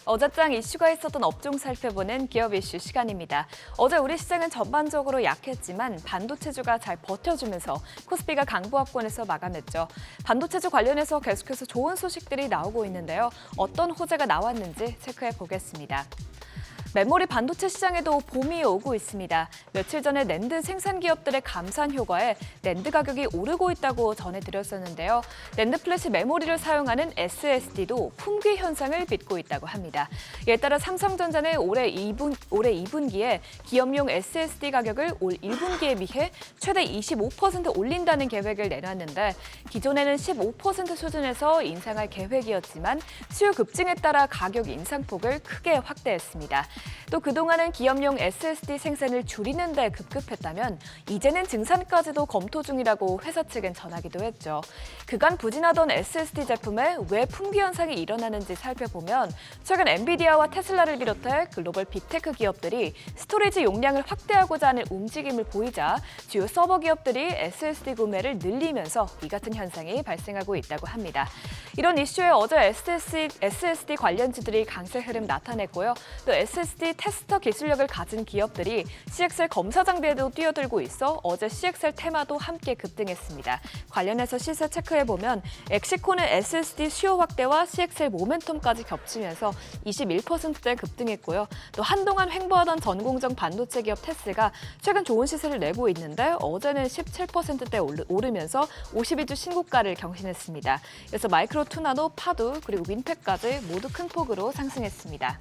어제장 이슈가 있었던 업종 살펴보는 기업 이슈 시간입니다. 어제 우리 시장은 전반적으로 약했지만 반도체주가 잘 버텨주면서 코스피가 강보합권에서 마감했죠. 반도체주 관련해서 계속해서 좋은 소식들이 나오고 있는데요. 어떤 호재가 나왔는지 체크해 보겠습니다. 메모리 반도체 시장에도 봄이 오고 있습니다. 며칠 전에 낸드 생산 기업들의 감산 효과에 낸드 가격이 오르고 있다고 전해드렸었는데요. 낸드 플래시 메모리를 사용하는 SSD도 품귀 현상을 빚고 있다고 합니다. 이에 따라 삼성전자는 올해 2분기에 기업용 SSD 가격을 올 1분기에 비해 최대 25% 올린다는 계획을 내놨는데 기존에는 15% 수준에서 인상할 계획이었지만 수요 급증에 따라 가격 인상폭을 크게 확대했습니다. 또 그동안은 기업용 SSD 생산을 줄이는 데 급급했다면 이제는 증산까지도 검토 중이라고 회사 측은 전하기도 했죠. 그간 부진하던 SSD 제품에 왜 품귀 현상이 일어나는지 살펴보면 최근 엔비디아와 테슬라를 비롯해 글로벌 빅테크 기업들이 스토리지 용량을 확대하고자 하는 움직임을 보이자 주요 서버 기업들이 SSD 구매를 늘리면서 이 같은 현상이 발생하고 있다고 합니다. 이런 이슈에 어제 SSD 관련주들이 강세 흐름 나타냈고요. 또 SSD 테스터 기술력을 가진 기업들이 CXL 검사 장비에도 뛰어들고 있어 어제 CXL 테마도 함께 급등했습니다. 관련해서 시세 체크해보면 엑시콘은 SSD 수요 확대와 CXL 모멘텀까지 겹치면서 21%대 급등했고요. 또 한동안 횡보하던 전공정 반도체 기업 테스가 최근 좋은 시세를 내고 있는데 어제는 17%대 오르면서 52주 신고가를 경신했습니다. 그래서 마이크로 투나노, 파두 그리고 윈팩까지 모두 큰 폭으로 상승했습니다.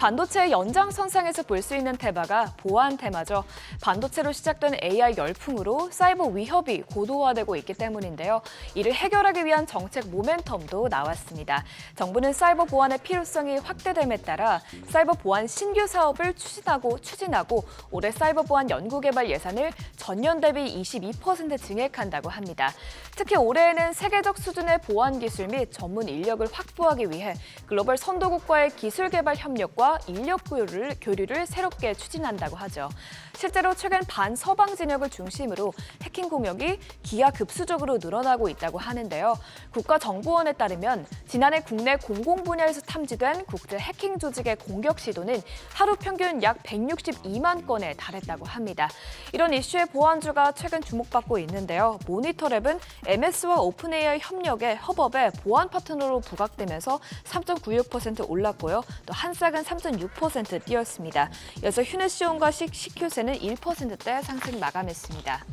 반도체의 연장선상에서 볼 수 있는 테마가 보안 테마죠. 반도체로 시작된 AI 열풍으로 사이버 위협이 고도화되고 있기 때문인데요. 이를 해결하기 위한 정책 모멘텀도 나왔습니다. 정부는 사이버 보안의 필요성이 확대됨에 따라 사이버 보안 신규 사업을 추진하고 올해 사이버 보안 연구개발 예산을 전년 대비 22% 증액한다고 합니다. 특히 올해에는 세계적 수준의 보안 기술 및 전문 인력을 확보하기 위해 글로벌 선도국과의 기술 개발 협력과 인력 교류를 새롭게 추진한다고 하죠. 실제로 최근 반서방 진영을 중심으로 해킹 공격이 기하급수적으로 늘어나고 있다고 하는데요. 국가정보원에 따르면 지난해 국내 공공 분야에서 탐지된 국제 해킹 조직의 공격 시도는 하루 평균 약 162만 건에 달했다고 합니다. 이런 이슈의 보안주가 최근 주목받고 있는데요. 모니터랩은 MS와 오픈AI 협업에 보안 파트너로 부각되면서 3.96% 올랐고요. 또 한싹은 3.6% 뛰었습니다. 이어서 휴네시온과 CQ세는 1%대 상승 마감했습니다.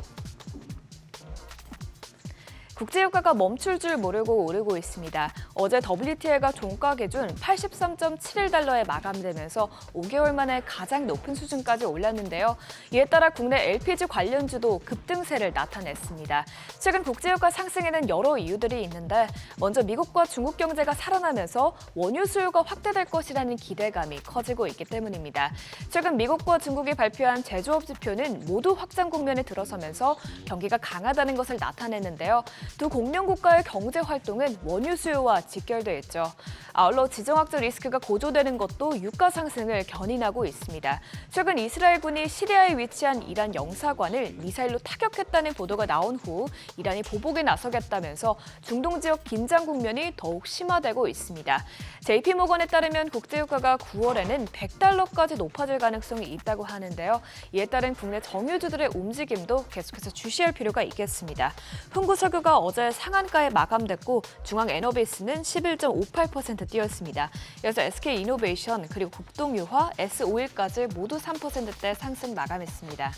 국제유가가 멈출 줄 모르고 오르고 있습니다. 어제 WTI가 종가 기준 83.71달러에 마감되면서 5개월 만에 가장 높은 수준까지 올랐는데요. 이에 따라 국내 LPG 관련주도 급등세를 나타냈습니다. 최근 국제유가 상승에는 여러 이유들이 있는데 먼저 미국과 중국 경제가 살아나면서 원유 수요가 확대될 것이라는 기대감이 커지고 있기 때문입니다. 최근 미국과 중국이 발표한 제조업 지표는 모두 확장 국면에 들어서면서 경기가 강하다는 것을 나타내는데요. 두 공룡 국가의 경제 활동은 원유 수요와 직결돼 있죠. 아울러 지정학적 리스크가 고조되는 것도 유가 상승을 견인하고 있습니다. 최근 이스라엘군이 시리아에 위치한 이란 영사관을 미사일로 타격했다는 보도가 나온 후 이란이 보복에 나서겠다면서 중동 지역 긴장 국면이 더욱 심화되고 있습니다. JP모건에 따르면 국제유가가 9월에는 100달러까지 높아질 가능성이 있다고 하는데요. 이에 따른 국내 정유주들의 움직임도 계속해서 주시할 필요가 있겠습니다. 흥구석유가 어제 상한가에 마감됐고 중앙에너베이스는 11.58% 뛰었습니다. 이어서 SK이노베이션 그리고 국동유화, S-오일까지 모두 3%대 상승 마감했습니다.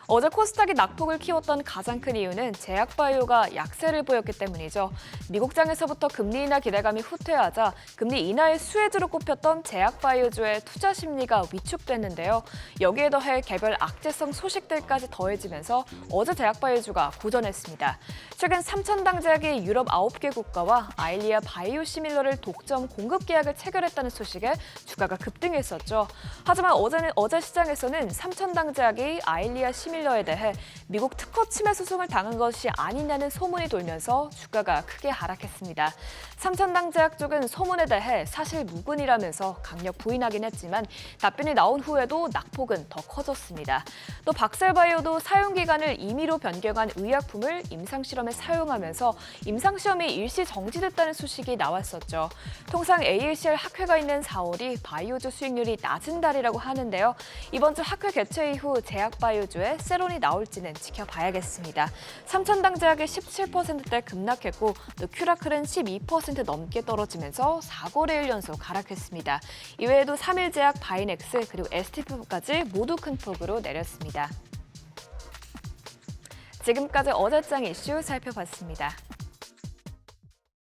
어제 코스닥이 낙폭을 키웠던 가장 큰 이유는 제약바이오가 약세를 보였기 때문이죠. 미국장에서부터 금리 인하 기대감이 후퇴하자 금리 인하의 수혜주로 꼽혔던 제약바이오주의 투자 심리가 위축됐는데요. 여기에 더해 개별 악재성 소식들까지 더해지면서 어제 제약바이오주가 고전했습니다. 최근 삼천당 제약이 유럽 9개 국가와 아일리아 바이오시밀러를 독점 공급 계약을 체결했다는 소식에 주가가 급등했었죠. 하지만 어제 시장에서는 삼천당 제약이 아일리아 시밀러 파밀러에 대해 미국 특허 침해 소송을 당한 것이 아니냐는 소문이 돌면서 주가가 크게 하락했습니다. 삼천당제약 쪽은 소문에 대해 사실 무근이라면서 강력 부인하긴 했지만 답변이 나온 후에도 낙폭은 더 커졌습니다. 또 박셀바이오도 사용기간을 임의로 변경한 의약품을 임상실험에 사용하면서 임상시험이 일시 정지됐다는 소식이 나왔었죠. 통상 ALCL 학회가 있는 4월이 바이오주 수익률이 낮은 달이라고 하는데요. 이번 주 학회 개최 이후 제약 바이오주에 세론이 나올지는 지켜봐야겠습니다. 삼천당제약이 17%대 급락했고 또 큐라클은 12% 넘게 떨어지면서 4거래일 연속 하락했습니다. 이외에도 3일제약, 바이넥스 그리고 STF까지 모두 큰 폭으로 내렸습니다. 지금까지 어제장 이슈 살펴봤습니다.